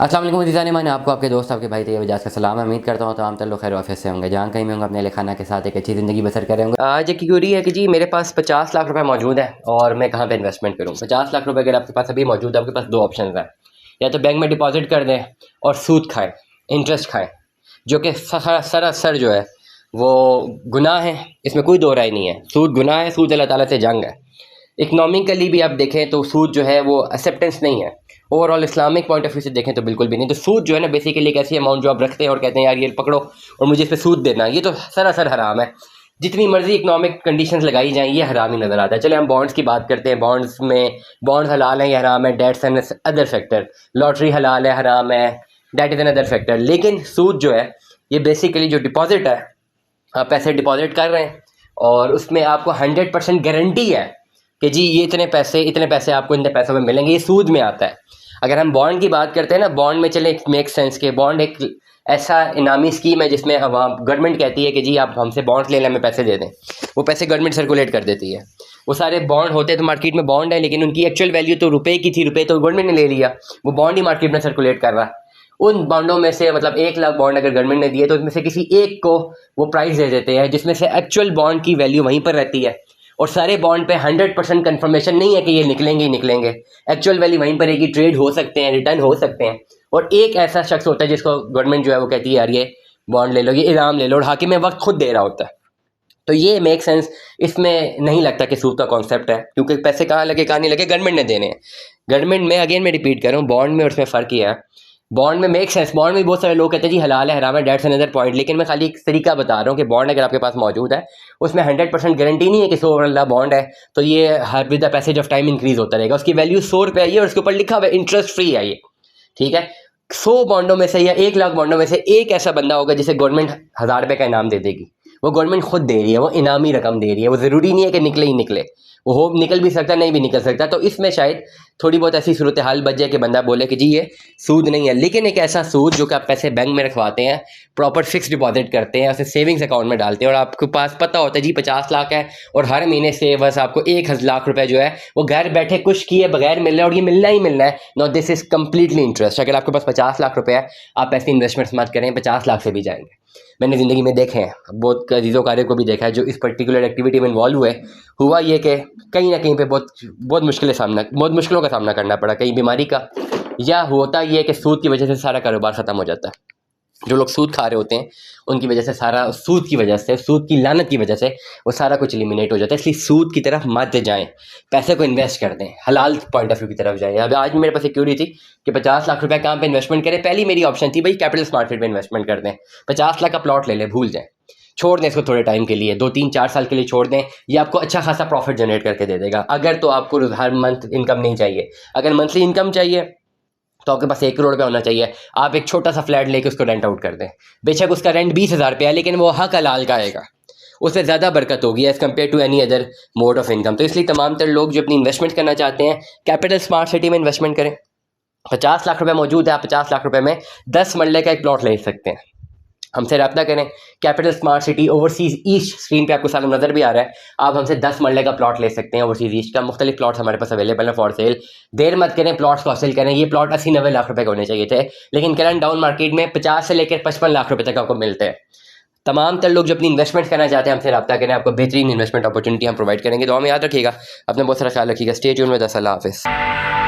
अस्सलाम वालेकुम अज़ीज़ान, मैंने आपको आपके दोस्त आपके भाई तैयब इजाज़ का सलाम। उम्मीद करता हूँ तमाम लोग खैर वाफ़ियत से होंगे, जहाँ कहीं में होंगे अपने खाना के साथ एक अच्छी ज़िंदगी बसर कर रहे होंगे। आज एक क्यूरी है कि जी मेरे पास 50 लाख रुपए मौजूद है और मैं कहाँ पे इन्वेस्टमेंट करूँ। 50 लाख रुपए अगर आपके पास अभी मौजूद है, आपके पास दो ऑप्शन हैं। या तो बैंक में डिपॉजिट कर दें और सूद खाएँ, इंटरेस्ट खाएँ, जो कि सरासर जो है वो गुनाह है, इसमें कोई दो राय नहीं है। सूद गुनाह है, सूद अल्लाह ताला से जंग है। इकनॉमिकली भी आप देखें तो सूद जो है वो एक्सेप्टेंस नहीं है। Overall Islamic point of view से देखें तो बिल्कुल भी नहीं। तो सूद जो है ना बेसिकली एक ऐसी अमाउंट जो आप रखते हैं और कहते हैं यार ये पकड़ो और मुझे इस पर सूद देना, ये तो सरासर हराम है। जितनी मर्जी इकनॉमिक कंडीशंस लगाई जाएं ये हराम ही नज़र आता है। चले हम बॉन्ड्स की बात करते हैं। बॉन्ड्स हलाल है या हराम है, dates and other factor. Lottery हलाल है, हराम है, date is an other factor. लेकिन सूद जो है ये बेसिकली जो डिपॉजिट है, आप पैसे डिपॉजिट कर रहे हैं और उसमें आपको 100% गारंटी है कि जी ये इतने पैसे आपको इतने पैसों में मिलेंगे, ये सूद में आता है। अगर हम बॉन्ड की बात करते हैं ना, बॉन्ड में चले मेक सेंस के बॉन्ड एक ऐसा इनामी स्कीम है जिसमें गवर्नमेंट कहती है कि जी आप हमसे बॉन्ड्स ले लें, हमें पैसे दे दें। वो पैसे गवर्नमेंट सर्कुलेट कर देती है। वो सारे बॉन्ड होते तो मार्केट में बॉन्ड है, लेकिन उनकी एक्चुअल वैल्यू तो रुपए की थी, रुपए तो गवर्नमेंट ने ले लिया, वो बॉन्ड ही मार्केट में सर्कुलेट कर रहा है। उन बॉन्डों में से मतलब 1 लाख बॉन्ड अगर गवर्नमेंट ने दिए तो उसमें से किसी एक को वो प्राइस दे देते हैं, जिसमें से एक्चुअल बॉन्ड की वैल्यू वहीं पर रहती है। और सारे बॉन्ड पे 100% कन्फर्मेशन नहीं है कि ये निकलेंगे ही निकलेंगे। एक्चुअल वैल्यू वहीं पर रहेगी, ट्रेड हो सकते हैं, रिटर्न हो सकते हैं। और एक ऐसा शख्स होता है जिसको गवर्नमेंट जो है वो कहती है यार ये बॉन्ड ले लो, ये इनाम ले लो, और हाकिम वक्त खुद दे रहा होता है। तो ये मेक सेंस इसमें नहीं लगता कि सूद का कॉन्सेप्ट है, क्योंकि पैसे कहाँ लगे कहाँ नहीं लगे, गवर्नमेंट ने देने हैं। गवर्नमेंट में अगेन मैं रिपीट कर रहा हूँ, बॉन्ड में और उसमें फ़र्क ये है। बॉन्ड में मेक सेंस, बॉन्ड में बहुत सारे लोग कहते हैं जी हलाल है, हराम है, डेट्स अनदर पॉइंट। लेकिन मैं खाली एक तरीका बता रहा हूँ कि बॉन्ड अगर आपके पास मौजूद है उसमें 100% गारंटी नहीं है कि 100 वाला बॉन्ड है तो ये her with the passage of time increase होता रहेगा। उसकी वैल्यू 100 रुपये आई है और उसके ऊपर लिखा हुआ है इंटरेस्ट फ्री है ये, ठीक है। 100 बॉन्डों में से या 1 लाख बॉन्डों में से एक ऐसा बंदा होगा जिसे गवर्नमेंट 1000 रुपये का इनाम दे देगी। वो गवर्नमेंट खुद दे रही है, वो इनामी रकम दे रही है। वो ज़रूरी नहीं है कि निकले ही निकले, वो हो निकल भी सकता, नहीं भी निकल सकता। तो इसमें शायद थोड़ी बहुत ऐसी सूरत हाल बच जाए कि बंदा बोले कि जी ये सूद नहीं है। लेकिन एक ऐसा सूद जो कि आप पैसे बैंक में रखवाते हैं, प्रॉपर फिक्स डिपॉजिट करते हैं, उसे सेविंग्स अकाउंट में डालते हैं और आपके पास पता होता है जी 50 लाख है और हर महीने से बस आपको 1 लाख रुपए जो है वो घर बैठे कुछ किए बगैर मिल रहा है और ये मिलना ही मिलना है। No, this is completely interest. अगर आपके पास 50 लाख रुपये है, आप ऐसी इन्वेस्टमेंट्स मत करें, 50 लाख से भी जाएंगे। मैंने ज़िंदगी में देखे हैं, बहुत अजीज़ों कार्य को भी देखा है जो इस पर्टिकुलर एक्टिविटी में इन्वॉल्व हुए। हुआ ये कि कहीं ना कहीं पे बहुत मुश्किलों का सामना करना पड़ा, कहीं बीमारी का, या होता ये कि सूद की वजह से सारा कारोबार ख़त्म हो जाता है। जो लोग सूद खा रहे होते हैं उनकी वजह से सारा, सूद की वजह से, सूद की लानत की वजह से वो सारा कुछ एलिमिनेट हो जाता है। इसलिए सूद की तरफ मत जाएं, पैसे को इन्वेस्ट कर दें, हलाल पॉइंट ऑफ व्यू की तरफ जाएं। अब आज मेरे पास एक क्यूरी थी कि 50 लाख रुपए कहाँ पे इन्वेस्टमेंट करें। पहली मेरी ऑप्शन थी भाई कैपिटल स्मार्ट फिट में इन्वेस्टमेंट कर दें, 50 लाख का प्लॉट ले लें, भूल जाएं, छोड़ दें इसको थोड़े टाइम के लिए, 2-3-4 साल के लिए छोड़ दें। ये आपको अच्छा खासा प्रॉफिट जनरेट करके दे देगा। अगर तो आपको हर मंथ इनकम नहीं चाहिए, अगर मंथली इनकम चाहिए तो आपके पास 1 करोड़ रुपया होना चाहिए। आप एक छोटा सा फ्लैट लेके उसको रेंट आउट कर दें, बेशक उसका रेंट 20,000 रुपया है, लेकिन वो हक हलाल का आएगा, उससे ज़्यादा बरकत होगी as compare to any other mode of income. तो इसलिए तमाम तर लोग जो अपनी इन्वेस्टमेंट करना चाहते हैं कैपिटल स्मार्ट सिटी में इन्वेस्टमेंट करें। 50 लाख रुपये मौजूद है, आप 50 लाख रुपये में 10 मरले का एक प्लॉट ले सकते हैं। हमसे रब्ता करें, capital smart city overseas east, screen पे आपको सारा नज़र भी आ रहा है। आप हमसे 10 मरले का प्लॉट ले सकते हैं ओवरसीज़ ईस्ट का। मुख्तलिफ प्लॉट्स हमारे पास अवेलेबल हैं फॉर सेल। देर मत करें, प्लॉट्स को हासिल करें। ये प्लॉट 80-90 लाख रुपए के होने चाहिए थे, लेकिन करंट डाउन मार्केट में 50 से लेकर 55 लाख रुपए तक आपको मिलते हैं। तमाम तर लोग जो अपनी इन्वेस्टमेंट करना चाहते हैं हमसे रब्ता करें, आपको बेहतरीन इन्वेस्टमेंट अपॉर्चुनिटी हम प्रोवाइड करेंगे। तो हमें याद रखिएगा, अपने बहुत सारा ख्याल रखिएगा। Stay tune with us. अल्लाह हाफिज़।